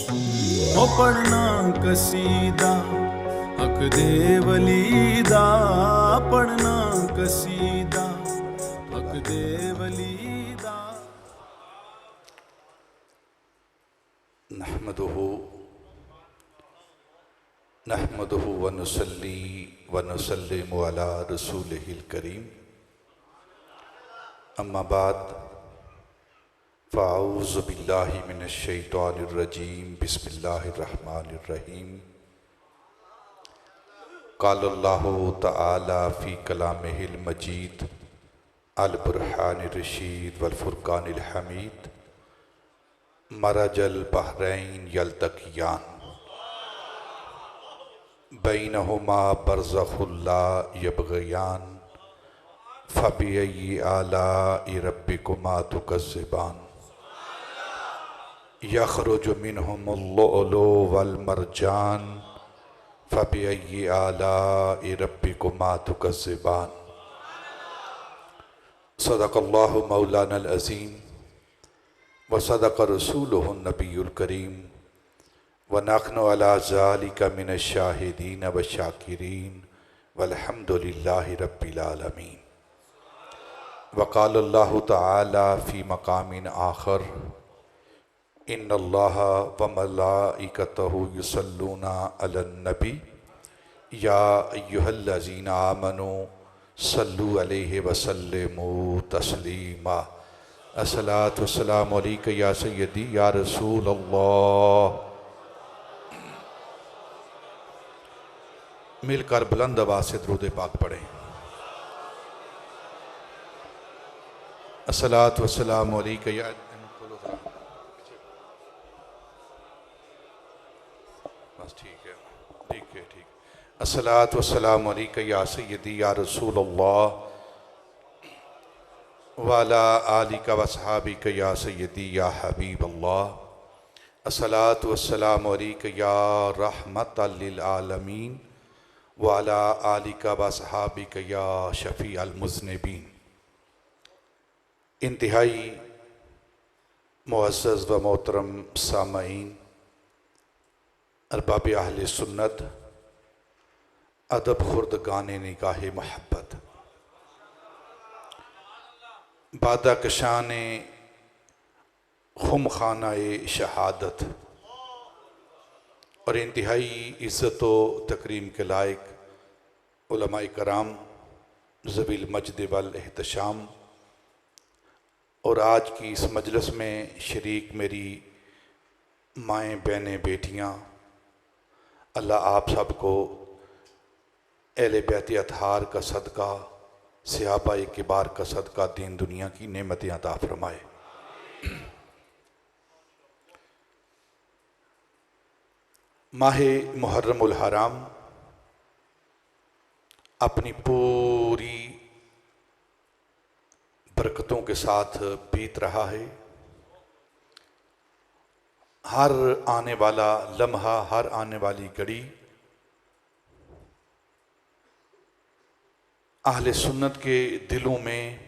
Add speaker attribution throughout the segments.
Speaker 1: ओ पढ़ना कसीदा हक दे वलीदा, पढ़ना कसीदा हक दे वलीदा।
Speaker 2: नहमदुहु व नुसल्ली व नुसल्लिमु अला रसूलिहिल करीम। अम्मा बाद फ़अऊज़ु बिल्लाहि मिनश शैतानिर रजीम। बिस्मिल्लाहिर रहमानिर रहीम। क़ालल्लाहु तआला फ़ी कलामिहिल मजीद अल बुरहानिर रशीद वल फ़ुरक़ानिल हमीद। मरजल बहरैन यल्तक़ियान बैनहुमा बरज़ख़ुन ला यबग़ियान फ़बिअय्यि आलाइ रब्बिकुमा तुकज़्ज़िबान। यख़रुजु मिनहुमुल लुअलुअ वल मरजान फ़बिअय्यि आलाइ रब्बिकुमा तुकज़्ज़िबान। सदक़ल्लाहु मौलानल अज़ीम व सदक़ रसूलुहुन नबियुल करीम व नहनु अला ज़ालिका मिनश शाहिदीन व शाकिरीन वल्हम्दुलिल्लाहि रब्बिल आलमीन। वक़ालल्लाहु तआला फ़ी मक़ामिन आख़र इन्नल्लाहा व मलाइकतहु युसल्लूना अलन नबी या अय्युहल्लज़ीना आमनू सल्लु अलैहि व सल्लिमू तस्लीमा। अस्सलातु वस्सलामु अलैका या सय्यदी या रसूल अल्लाह। मिलकर बुलंद आवाज़ से दुरूद पाक पढ़ें। अस्सलातु वस्सलामु अलैका या बस ठीक है। अस्सलातु वस्सलामु अलैका या सय्यदी या रसूल अल्लाह व अला आलिका व अस्हाबिका या सय्यदी या हबीब अल्लाह। अस्सलातु वस्सलामु अलैका या रहमतल लिल आलमीन व अला आलिका व अस्हाबिका या शफ़ीअल मुज़निबीन। इंतहाई मुअज़्ज़ज़ व मोहतरम सामईन, अरबाब अहले सुन्नत, अदब खुर्दगाने निगाहे महब्बत, बादा कशाने खुम खानाए शहादत और इंतहाई इज़्ज़त व तकरीम के लायक उलमाए कराम, ज़वील मजद वल एहतशाम और आज की इस मजलिस में शरीक मेरी माएँ, बहनें, बेटियाँ, अल्लाह आप सबको अहले बैत अतहार का सदका, सहाबा किबार का सदका दीन दुनिया की नेमतें अता फरमाए। माहे मुहर्रमुल हराम अपनी पूरी बरकतों के साथ बीत रहा है। हर आने वाला लम्हा, हर आने वाली घड़ी अहले सुन्नत के दिलों में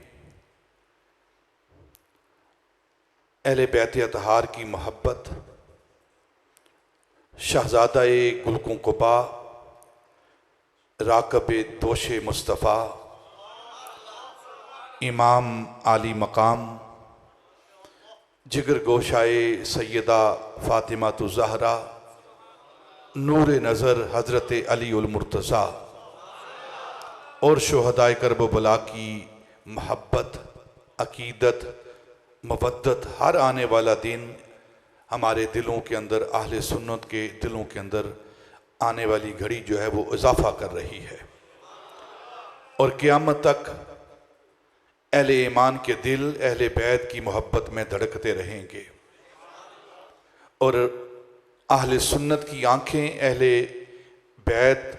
Speaker 2: अहले बैत अतहार की मोहब्बत, शहज़ादा-ए गुलकुं कुबा, राकब-ए दोशे मुस्तफ़ा, इमाम आली मकाम, जिगर गोशाए सैयदा फ़ातिमा तो ज़हरा, नूर नज़र हज़रत अली उल मुर्तज़ा और शुहदाए करबला की महब्बत, अकीदत, मवद्दत, हर आने वाला दिन हमारे दिलों के अंदर, अहले सुन्नत के दिलों के अंदर आने वाली घड़ी जो है वो इजाफ़ा कर रही है और क़यामत तक अहले ईमान के दिल अहले बैत की मोहब्बत में धड़कते रहेंगे और अहले सुन्नत की आँखें अहले बैत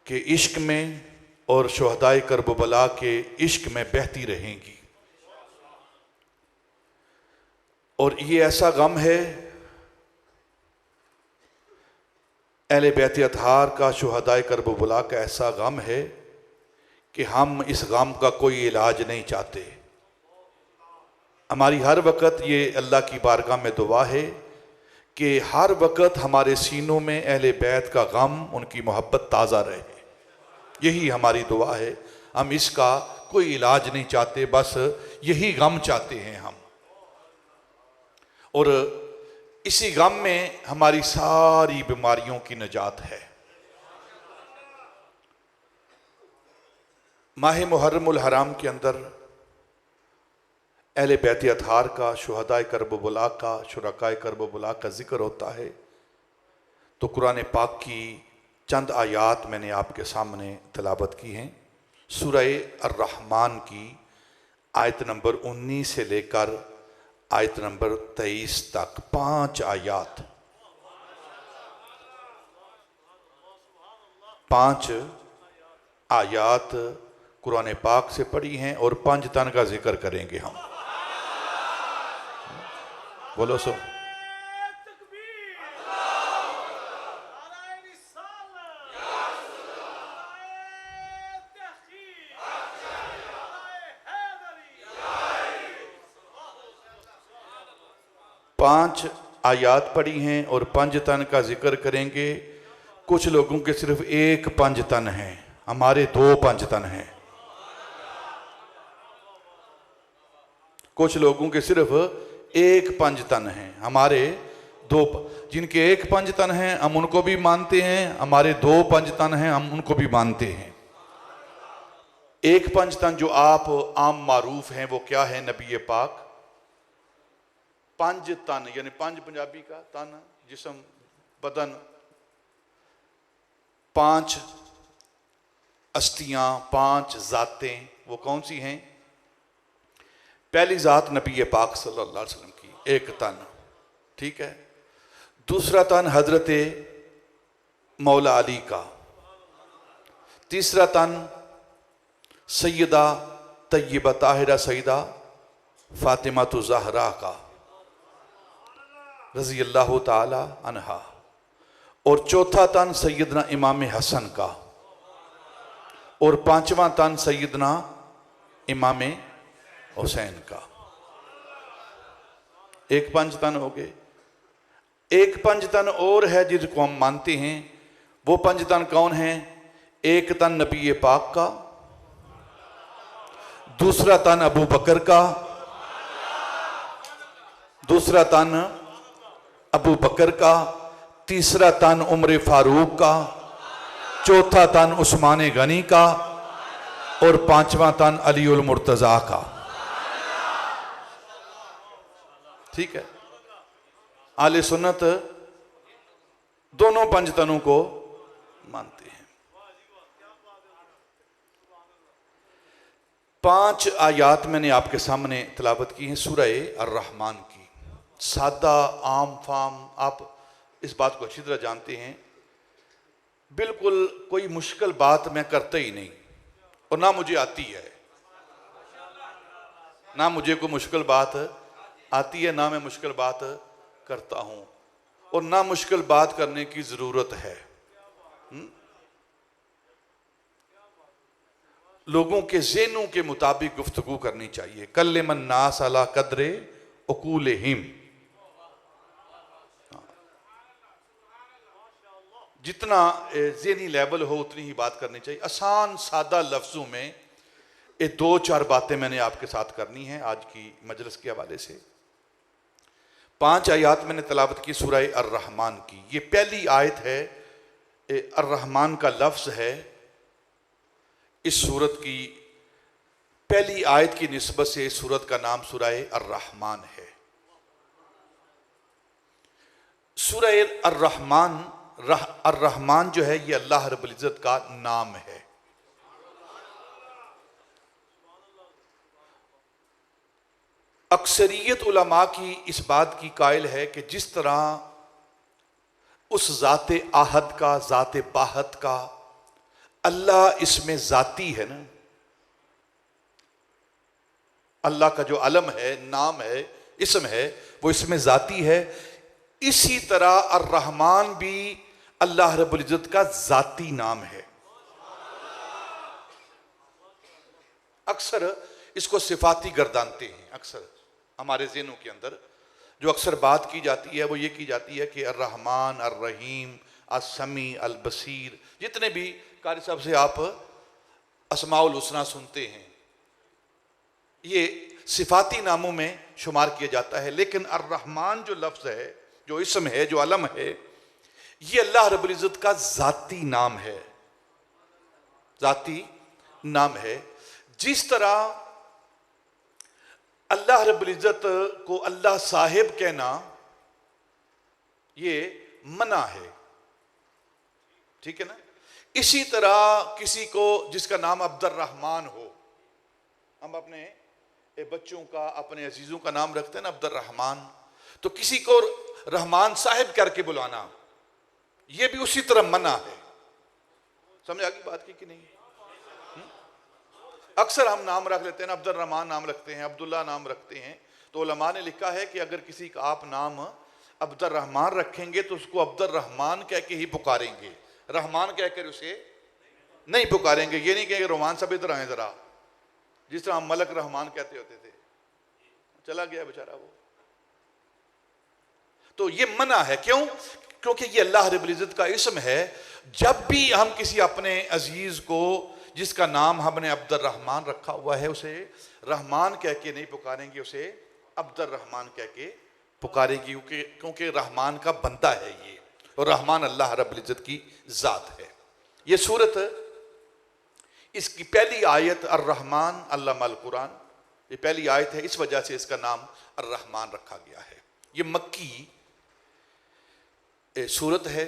Speaker 2: के इश्क में और शुहदाए करबला के इश्क में बहती रहेंगी। और ये ऐसा गम है अहले बैत अतहार का, शुहदाए करबला का ऐसा गम है कि हम इस गम का कोई इलाज नहीं चाहते। हमारी हर वक्त ये अल्लाह की बारगाह में दुआ है कि हर वक्त हमारे सीनों में अहले बैत का गम, उनकी मोहब्बत ताज़ा रहे। यही हमारी दुआ है। हम इसका कोई इलाज नहीं चाहते, बस यही गम चाहते हैं हम। और इसी गम में हमारी सारी बीमारियों की निजात है। माह मुहर्रमुल हराम के अंदर अहले बैत अतहार का, शुहदाए करबला का, शुरकाए करबला का जिक्र होता है। तो कुरान पाक की चंद आयात मैंने आपके सामने तिलावत की हैं। सूरह अर्रहमान की आयत नंबर 19 से लेकर आयत नंबर 23 तक 5 आयात, 5 आयात कुरान पाक से पढ़ी हैं और 5 तन का जिक्र करेंगे हम। बोलो सो। पांच आयात पढ़ी हैं और 5 तन का जिक्र करेंगे। कुछ लोगों के सिर्फ एक 5 तन हैं, हमारे 2 5 तन हैं। कुछ लोगों के सिर्फ एक 5 तन हैं, हमारे 2। जिनके एक 5 तन हैं हम उनको भी मानते हैं, हमारे 2 5 तन हैं हम उनको भी मानते हैं। एक 5 तन जो आप आम मारूफ हैं वो क्या है? नबी पाक 5 तन, यानी 5 पंजाबी का तन, जिस्म, बदन, 5 अस्तियां, 5 जातें। वो कौन सी हैं? पहली जात नबी पाक सल्लल्लाहु अलैहि वसल्लम की, एक तन, ठीक है। दूसरा तन हजरत मौला अली का। तीसरा तन सैयदा तय्यबा ताहिरा सईदा फातिमा तो ज़हरा का रज़ी अल्लाह ताला अन्हा। और चौथा तन सैयदना इमाम हसन का। और 5वां तन सैयदना इमाम हुसैन का। एक 5 तन हो गए। एक 5 तन और है जिसको हम मानते हैं। वो 5 तन कौन है? एक तन नबी पाक का, दूसरा तन अबू बकर का, दूसरा तन अबू बकर का, तीसरा तन उमर फारूक का, चौथा तन उस्मान गनी का और 5वां तन अली उल मुर्तजा का। ठीक है। आले सुन्नत दोनों 5 तनों को मानते हैं। 5 आयात मैंने आपके सामने तिलावत की हैं सूरह अर्रहमान की। सादा आम फाम, आप इस बात को अच्छी तरह जानते हैं। बिल्कुल कोई मुश्किल बात मैं करता ही नहीं, और ना मुझे आती है। ना मुझे कोई मुश्किल बात आती है, ना मैं मुश्किल बात करता हूं, और ना मुश्किल बात करने की जरूरत है। लोगों के ज़हनों के मुताबिक गुफ्तगू करनी चाहिए। कल्लिमन नास अला कदरे उकूलिहिम। जितना ज़हनी लेवल हो उतनी ही बात करनी चाहिए। आसान सादा लफ्ज़ों में ये 2-4 बातें मैंने आपके साथ करनी है आज की मजलिस के हवाले से। 5 आयत मैंने तिलावत की सूरह अर्रहमान की। ये पहली आयत है, अर्रहमान का लफ्ज़ है। इस सूरत की पहली आयत की निस्बत से इस सूरत का नाम सूरह अर्रहमान है। सूरह अर्रहमान, अर्रहमान जो है ये अल्लाह रब्बुल इज़्ज़त का नाम है। अक्सरियत उलमा की इस बात की कायल है कि जिस तरह उस ज़ाते आहद का, ज़ाते बाहत का, अल्लाह इसमें ज़ाती है ना, अल्लाह का जो अलम है, नाम है, इसम है, वो इसमें ज़ाती है। इसी तरह अर्रहमान भी अल्लाह रब्बुल इज़्ज़त का ज़ाती नाम है। अक्सर इसको सिफाती गर्दानते हैं, अक्सर हमारे ज़हनों के अंदर जो अक्सर बात की जाती है वो ये की जाती है कि अर्रहमान, अर्रहीम, अस्समी, अल बसीर, जितने भी कारी साहब से आप अस्माउल हुस्ना सुनते हैं, ये सिफाती नामों में शुमार किया जाता है। लेकिन अर्रहमान जो लफ्ज़ है, जो इसम है, जो अलम है, ये अल्लाह रब्बुल इज़्ज़त का ज़ाती नाम है, ज़ाती नाम है। जिस तरह अल्लाह रब्बुल इज़्ज़त को अल्लाह साहिब कहना ये मना है, ठीक है ना। इसी तरह किसी को जिसका नाम अब्दुर रहमान हो, हम अपने बच्चों का, अपने अजीजों का नाम रखते हैं ना अब्दुर रहमान, तो किसी को रहमान साहिब करके बुलाना ये भी उसी तरह मना है। समझ आ गई बात की कि नहीं? अक्सर हम नाम रख लेते हैं ना, अब्दुर रहमान नाम रखते हैं, अब्दुल्ला नाम रखते हैं, तो उलमा ने लिखा है कि अगर किसी का आप नाम अब्दुर रहमान रखेंगे तो उसको अब्दुर रहमान कह के ही पुकारेंगे, रहमान कहकर उसे नहीं पुकारेंगे। ये नहीं कहेंगे रहमान साहब इधर आए जरा, जिस तरह हम मलक रहमान कहते होते थे, चला गया बेचारा वो। तो ये मना है, क्यों? क्योंकि ये अल्लाह रब्बुल इज़्ज़त का इसम है। जब भी हम किसी अपने अजीज को जिसका नाम हमने अब्दुर रहमान रखा हुआ है उसे रहमान कह के नहीं पुकारेंगे, उसे अब्दुर रहमान कह के पुकारेंगे, क्योंकि रहमान का बंदा है ये, और रहमान अल्लाह रब्बुल इज़्ज़त की ज़ात है। ये सूरत, इसकी पहली आयत अर्रहमान अल्लमल कुरान, ये पहली आयत है, इस वजह से इसका नाम अर्रहमान रखा गया है। ये मक्की सूरत है।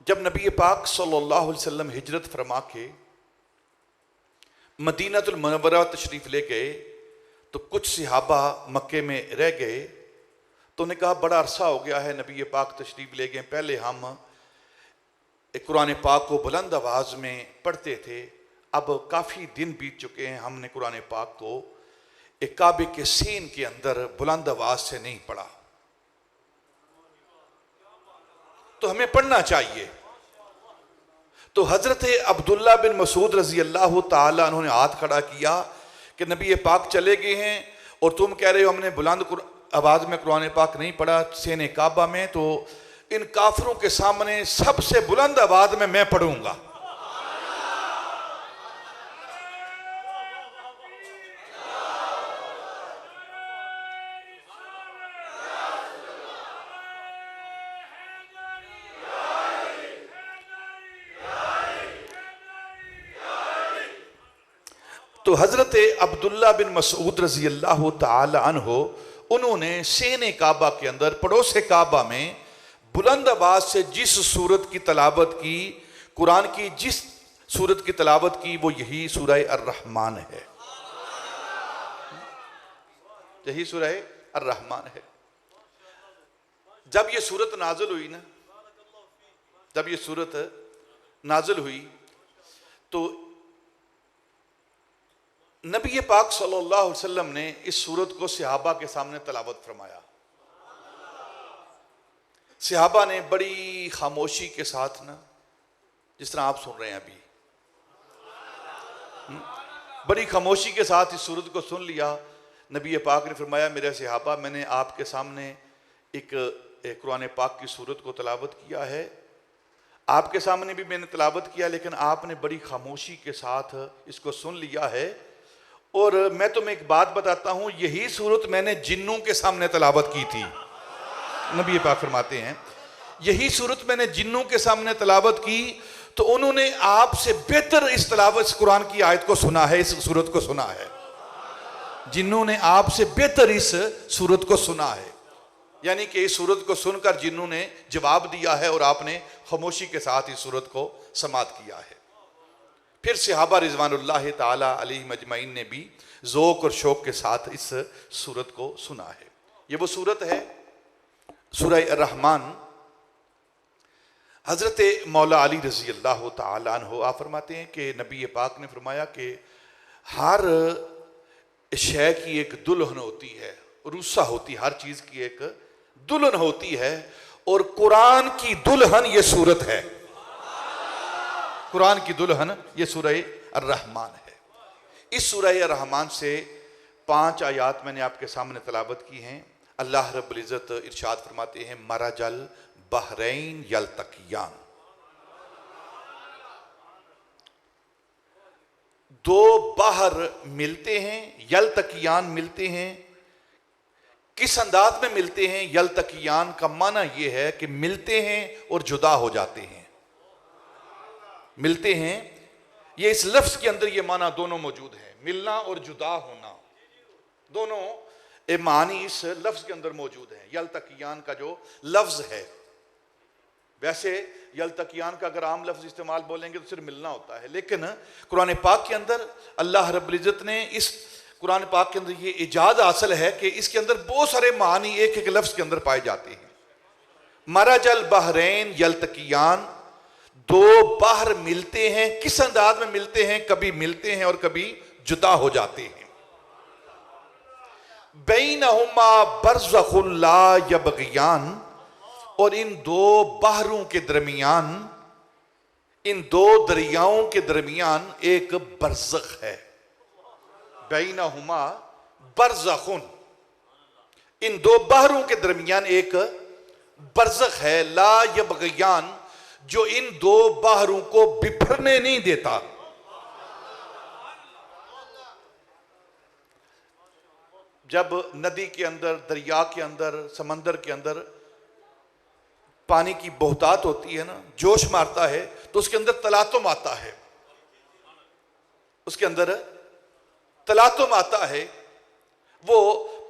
Speaker 2: जब नबी पाक सल्लल्लाहु अलैहि वसल्लम हिजरत फरमा के मदीनतुल मुनव्वरा तशरीफ़ ले गए तो कुछ सहाबा मक्के में रह गए, तो उन्हें कहा बड़ा अरसा हो गया है नबी पाक तशरीफ़ ले गए, पहले हम कुरान पाक को बुलंद आवाज़ में पढ़ते थे, अब काफ़ी दिन बीत चुके हैं, हमने कुरान पाक को एक काबे के सीन के अंदर बुलंद आवाज़ से नहीं पढ़ा, तो हमें पढ़ना चाहिए। तो हजरत अब्दुल्ला बिन मसूद रजी अल्लाह ताला अन्हु ने हाथ खड़ा किया कि नबी पाक चले गए हैं और तुम कह रहे हो हमने बुलंद आवाज़ में कुरान पाक नहीं पढ़ा सीने काबा में, तो इन काफिरों के सामने सबसे बुलंद आवाज़ में मैं पढ़ूंगा। तो हजरत अब्दुल्ला बिन मसूद रजी अल्लाह ताला अन्हु, उन्होंने सेने काबा के अंदर पड़ोसे काबा में बुलंद आवाज से जिस सूरत की तलावत की, कुरान की जिस सूरत की तलावत की, वो यही सूरह अर्रहमान है, यही सूरह अर्रहमान है। जब ये सूरत नाजिल हुई ना, जब ये सूरत नाजिल हुई तो नबी पाक सल्लल्लाहु अलैहि वसल्लम ने इस सूरत को सहाबा के सामने तलावत फरमाया। सहाबा ने बड़ी खामोशी के साथ ना, जिस तरह आप सुन रहे हैं अभी, बड़ी खामोशी के साथ इस सूरत को सुन लिया। नबी पाक ने फरमाया मेरे सहाबा, मैंने आपके सामने एक कुरान पाक की सूरत को तलावत किया है, आपके सामने भी मैंने तलावत किया, लेकिन आपने बड़ी खामोशी के साथ इसको सुन लिया है। और मैं तुम्हें एक बात बताता हूं, यही सूरत मैंने जिन्नों के सामने तलावत की थी। नबी पाक फरमाते हैं यही सूरत मैंने जिन्नों के सामने तलावत की, तो उन्होंने आपसे बेहतर इस तलावत कुरान की आयत को सुना है, इस सूरत को सुना है। जिन्नों ने आपसे बेहतर इस सूरत को सुना है, यानी कि इस सूरत को सुनकर जिन्नों ने जवाब दिया है और आपने खामोशी के साथ इस सूरत को समाअत किया है। फिर सहाबा रिज़वानुल्लाह ताला अलैहिम अजमईन ने भी ज़ौक़ और शौक़ के साथ इस सूरत को सुना है। ये वो सूरत है सूरह अर्रहमान। हज़रत मौला अली रज़ी अल्लाह ताला अन्हु आप फरमाते हैं कि नबी पाक ने फरमाया कि हर शय की एक दुल्हन होती है, रुस्सा होती है, हर चीज़ की एक दुल्हन होती है, और कुरान की दुल्हन ये सूरत है। कुरान की दुल्हन ये सूरह अर्रहमान है। इस सूरह अर्रहमान से 5 आयात मैंने आपके सामने तलावत की हैं। अल्लाह रब्बुल इज़्ज़त इरशाद फरमाते हैं मरजल बहरैन यल्तकियान, दो बाहर मिलते हैं, यल्तकियान मिलते हैं। किस अंदाज में मिलते हैं? यल्तकियान का माना यह है कि मिलते हैं और जुदा हो जाते हैं। मिलते हैं, ये इस लफ्ज के अंदर ये माना दोनों मौजूद है, मिलना और जुदा होना, दोनों ये मानी इस लफ्ज के अंदर मौजूद है। यल्तकियान का जो लफ्ज है, वैसे यल्तकियान का अगर आम लफ्ज इस्तेमाल बोलेंगे तो सिर्फ मिलना होता है, लेकिन कुरान पाक के अंदर अल्लाह रब्बुल इज़्ज़त ने इस कुरान पाक के अंदर ये इजाज़ हासिल है कि इसके अंदर बहुत सारे मानी एक एक लफ्ज के अंदर पाए जाते हैं। मरजल बहरैन यल्तकियान, दो बाहर मिलते हैं। किस अंदाज में मिलते हैं? कभी मिलते हैं और कभी जुदा हो जाते हैं। बैनहुमा बरज़खुन ला यबगियान, और इन दो बाहरों के दरमियान, इन दो दरियाओं के दरमियान एक बरज़ख है। बैनहुमा बरज़खुन, इन दो बाहरों के दरमियान एक बरज़ख है। ला यबगियान, जो इन दो बाहरों को बिफरने नहीं देता। जब नदी के अंदर, दरिया के अंदर, समंदर के अंदर पानी की बहुतात होती है ना, जोश मारता है, तो उसके अंदर तलातुम आता है, उसके अंदर तलातुम आता है, वो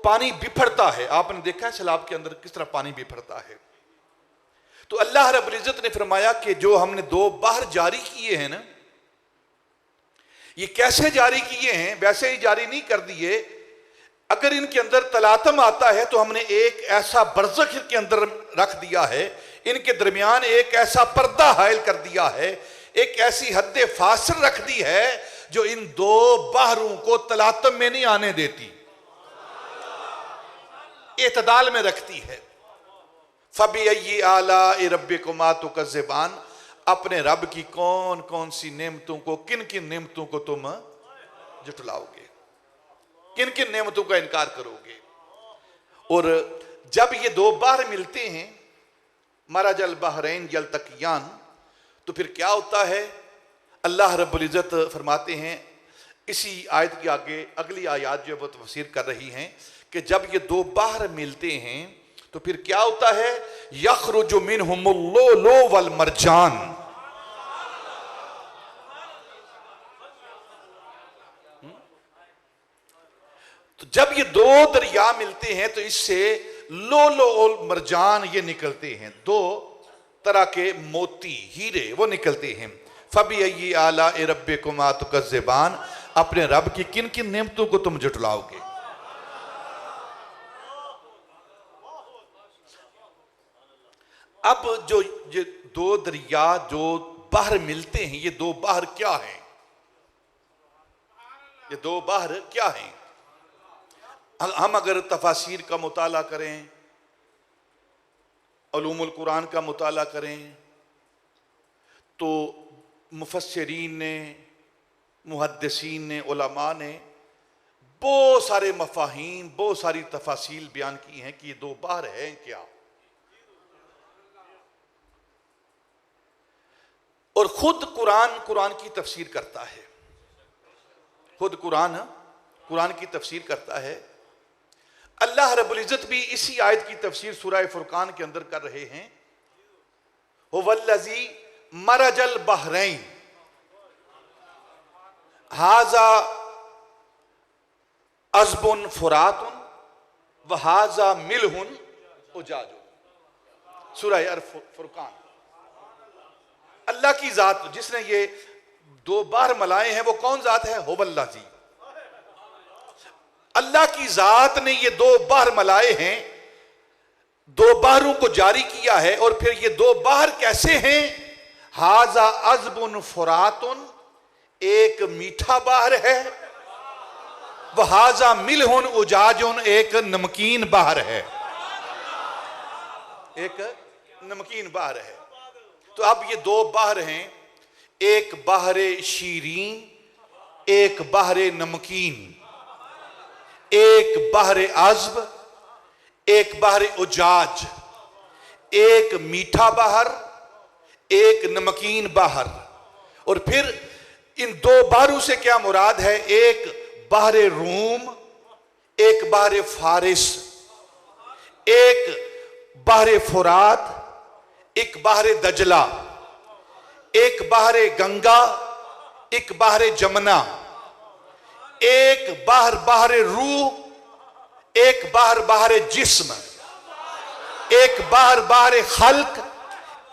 Speaker 2: पानी बिफरता है। आपने देखा है सैलाब के अंदर किस तरह पानी बिफरता है। तो अल्लाह रब्बुल इज़्ज़त ने फरमाया कि जो हमने दो बाहर जारी किए हैं ना, ये कैसे जारी किए हैं? वैसे ही जारी नहीं कर दिए। अगर इनके अंदर तलातम आता है तो हमने एक ऐसा बरज़ख के अंदर रख दिया है, इनके दरमियान एक ऐसा पर्दा हायल कर दिया है, एक ऐसी हद फासिल रख दी है जो इन दो बाहरों को तलातम में नहीं आने देती, एतदाल में रखती है। फबिअय्यि आलाइ रब्बिकुमा तुकज़्ज़िबान, अपने रब की कौन कौन सी नेमतों को, किन किन नेमतों को तुम जुटलाओगे, किन किन नेमतों का इनकार करोगे। और जब ये दो बाहर मिलते हैं, मरजल बहरैन यल्तकियान, तो फिर क्या होता है? अल्लाह रब्बुल इज़्ज़त फरमाते हैं इसी आयत के आगे, अगली आयत जो वो तफसीर कर रही हैं कि जब ये दो बाहर मिलते हैं तो फिर क्या होता है? यखरुजु मिनहुमुल लुलु वल मरजान, तो जब ये दो दरिया मिलते हैं तो इससे लोलो और मरजान ये निकलते हैं, दो तरह के मोती, हीरे वो निकलते हैं। फबिअय्यि आलाइ रब्बिकुमा तुकज़्ज़िबान, अपने रब की किन किन नेमतों को तुम जुटलाओगे। अब जो ये दो दरिया जो बाहर मिलते हैं, ये दो बाहर क्या हैं? ये दो बाहर क्या हैं? हम अगर तफासीर का मुताला करें, उलूमुल कुरान का मुताला करें, तो मुफस्सिरीन ने, मुहद्दिसीन ने, उलमा ने बहुत सारे मफाहीम, बहुत सारी तफासील बयान की हैं कि ये दो बाहर हैं क्या। और खुद कुरान की तफसीर करता है, खुद कुरान की तफसीर करता है। अल्लाह रब्बुल इज़्ज़त भी इसी आयत की तफसीर सूरह फुरकान के अंदर कर रहे हैं। हुवल्लज़ी मरजल बहरैन हाजा अज़बुन फुरातुन व हाजा मिलहुन उजाजुन, सूरह फुरकान। अल्लाह की जात जिसने ये दो बार मलाए हैं, वो कौन जात है? हुवल्लज़ी, अल्लाह की जात ने ये दो बाहर मलाए हैं, दो बाहरों को जारी किया है। और फिर ये दो बाहर कैसे हैं? हाजा अज़बुन फुरातुन, एक मीठा बाहर है, वह हाजा मिलहुन उजाजुन, एक नमकीन बाहर है, एक नमकीन बाहर है। तो अब ये दो बाहर हैं, एक बाहरे शीरीन, एक बाहरे नमकीन, एक बाहरे अज़ब, एक बहर उजाज, एक मीठा बहर, एक नमकीन बहर। और फिर इन दो बहरों से क्या मुराद है? एक बहर रूम, एक बहर फारिस, एक बहर फुरात, एक बहर दजला, एक बहर गंगा, एक बहर जमुना, एक बहर बहर रूह, एक बहर बहर जिस्म, एक बहर बहर खल्क,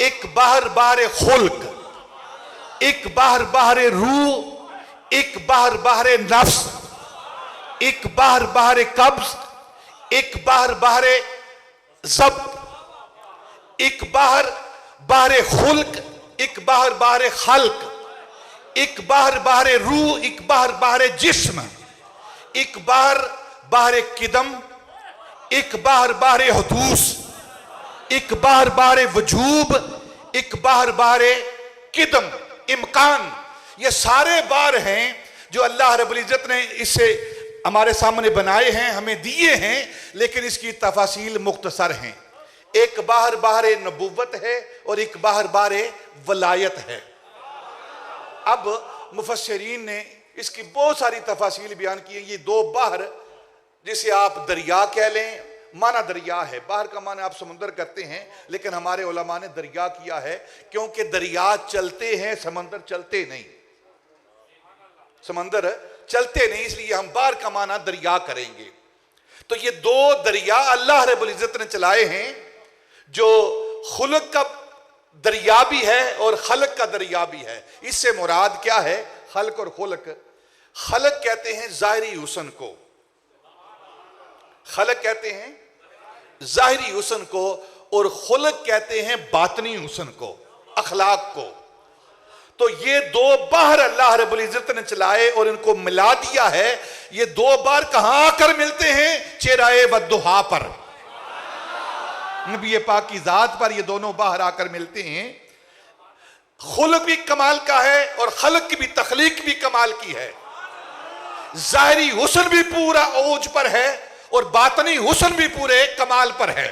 Speaker 2: एक बहर बहर खुल्क, एक बहर बहर रूह, एक बहर बहर नफ्स, एक बहर बहर कब्ज, एक बहर बहर जब्त, एक बहर बहर खुल्क, एक बहर बहर खल्क, एक बहर बहर रूह, एक बहर बहर जिस्म, एक बहर बहर किदम, एक बहर बहर हुदूस, एक बहर बहर वजूब, एक बहर बहर किदम, इम्कान। ये सारे बार हैं जो अल्लाह रब्बुल इज्जत ने इससे हमारे सामने बनाए हैं, हमें दिए हैं, लेकिन इसकी तफासील मुख्तसर हैं। एक बहर बहर नबूवत है और एक बहर बहर वलायत है। अब मुफस्सिरीन ने इसकी बहुत सारी तफासील बयान की है। ये दो बहर, जिसे आप दरिया कह लें, माना दरिया है, बहर का माना आप समुंदर करते हैं, लेकिन हमारे उलमा ने दरिया किया है, क्योंकि दरिया चलते हैं, समंदर चलते नहीं, समंदर चलते नहीं, इसलिए हम बहर का माना दरिया करेंगे। तो ये दो दरिया अल्लाह रब्बुल इज्जत ने चलाए हैं, जो खुल्क का दरिया भी है और खलक का दरिया भी है। इससे मुराद क्या है? खल्क और खुल्क। खलक कहते हैं जाहिरी हुस्न को, खलक कहते हैं जाहिरी हुस्न को, और खुल्क कहते हैं बातनी हुस्न को, अखलाक को। तो ये दो बहर अल्लाह रब्बुल इज्जत ने चलाए और इनको मिला दिया है। ये दो बार कहां आकर मिलते हैं? चेहराए बद्दुहा पर, नबी पाक की जात पर ये दोनों बाहर आकर मिलते हैं। खुल्क भी कमाल का है और खलक की भी तखलीक भी कमाल की है। जाहिरी हुस्न भी पूरा ओज पर है और बातनी हुस्न भी पूरे कमाल पर है।